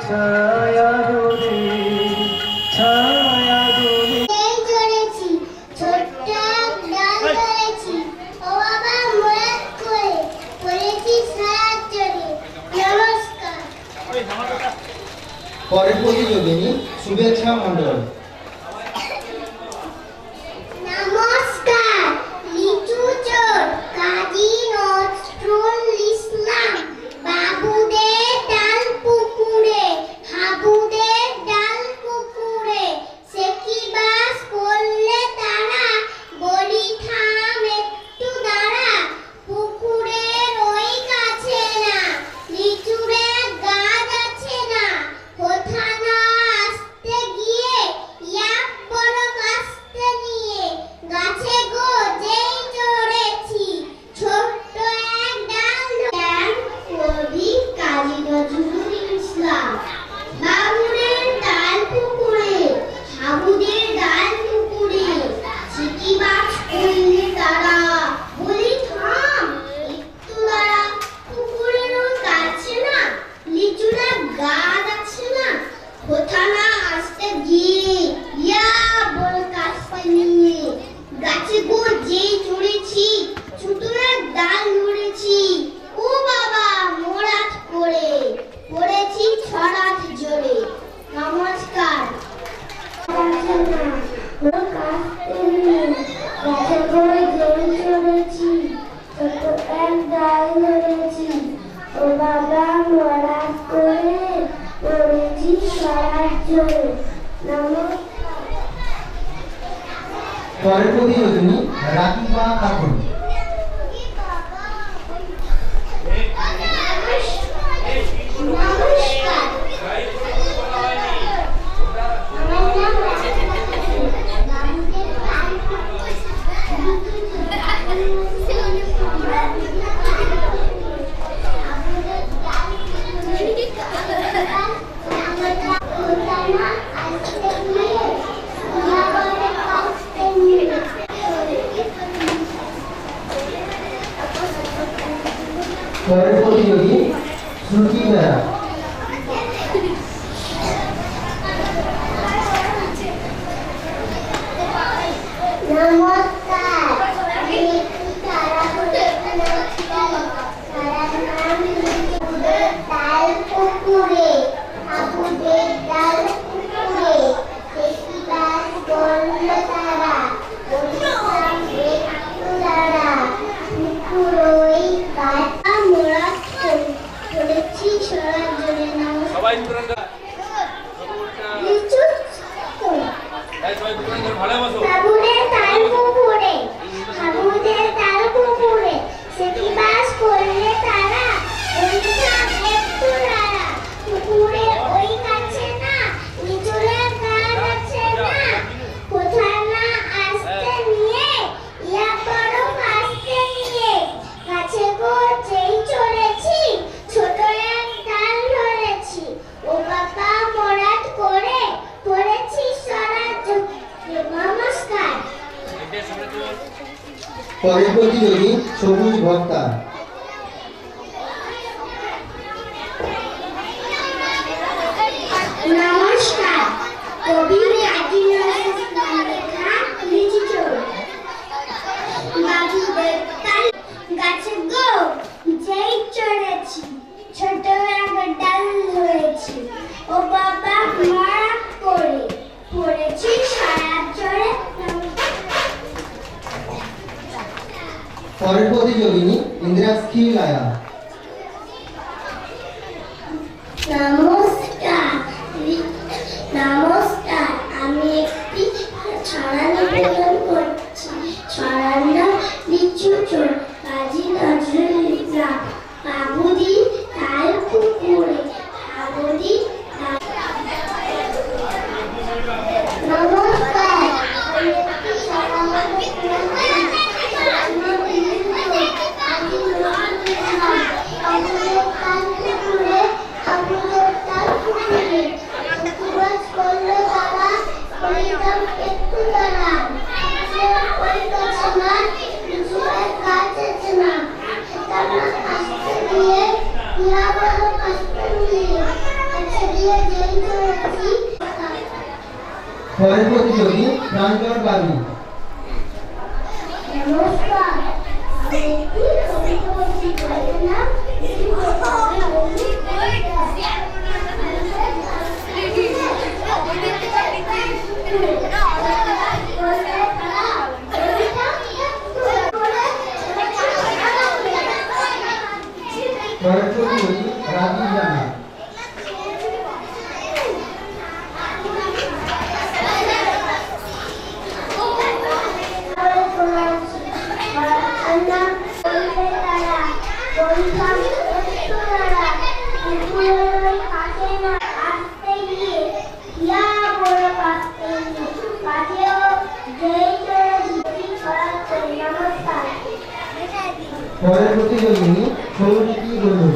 ছায়া দোলে ছায়া দোলে এই চড়েছি ছোট্ট এক ডাল ধরেছি ও বাবা মুরাদ করে পড়েছি ছায়ার জড়ে নমস্কার। পরের প্রতিযোগিনী শুভেচ্ছা মণ্ডল। নমস্কার। লিচু চোর কাজী নজরুল ইসলাম বাবুদের ডাল পুকুরে হাবুদের ডাল পুকুরে সে কি বাস করলে তারা বলি থাম একটু দাঁড়া পুকুরের ওই কাছে না লিচুরের গাছ আছে না কোথা না আসতে গিয়ে এক বড় কাস্তে নিয়ে গাছে গো যেই চড়েছি ছোট্ট এক ডাল কবি কাজী নজরুল ইসলাম বাবুদের ডাল পুকুরে হাবুদের ডাল পুকুরে সিকি বাস করলে তারা বলি থাম একটু দাঁড়া পুকুরের ওই কাছে না লিচুরা গাছ আছে না কোথা না আসতে গিয়ে ইয়া বড় কাস্তে নিয়ে গাছে গো যেই চড়েছি ছোট এক ডাল ধরেছি ও বাবা মোরাত করে পড়েছি ছড়াত জোরে নমস্কার। গাছে করে যেই চড়েছি ছোট এক ডাল ধরেছি ও বাবা মোরাত করে পড়েছি ছড়াত জোরে নমস্কার। পরের প্রতিযোগিনী রাকিবা খাতুন। নমস্কার। আমার নাম রাকিবা খাতুন। বাবুদের ডাল পরের প্রতিযোগী শ্রুতি বেরা। নমস্কার। আমি একটি তারাপুরের নাচি তারার নাম হাবুদের ডাল পুকুরে হাবুদের ডাল পুকুরে দেখি বাস করলো তারা বলছিলাম একটু দাঁড়া পুকুর ওই কাটা মোড়া পড়েছি সরার জন্য নমস্কার। লিচু চোর হাবুদের ডাল পুকুরে হাবুদের ডাল পুকুরে সে কি বাস করলে তারা বলছিলাম একটু দাঁড়া পুকুরের ওই কাছে না লিচুরের গাছ আছে না কোথা না আসতে নিয়ে ইয়া বড় কাস্তে নিয়ে গাছে গো যেই চড়েছি ছোট এক ডাল ধরেছি ও বাবা মোরাদ করে পড়েছি সরার জন্য নমস্কার। পরের প্রতিযোগী সবুজ ভক্তা। নমস্কার। কবি কাজী নজরুল ইসলাম লেখা লিচু চোর বাবুদের ডাল গাছে গো যেই চড়েছি ছোট এক ডাল ধরেছি ও বাবা মোরাদ করে পড়েছি সারার জোরে পরের প্রতিযোগিনী ইন্দ্রাক্ষী লায়া। নমস্কার। নমস্কার। আমি একটি ছড়া নিবেদন করছি ছড়ার নাম লিচু চোর কাজী নজরুল ইসলাম বাবুদি ডাল পুকুরে হাবুদি নমস্কার। আমি একটি ছড়া নিবেদন করছি ছড়ার নাম লিচু চোর কাজী নজরুল ইসলাম যেই চলেছি পরের প্রতিযোগী প্রাঞ্জল বাবু। নমস্কার আমি একটি কবিতা বলছি কবিতার নাম পরের প্রতিযোগী রাজীব রানা। নমস্কার পরের প্রতিযোগী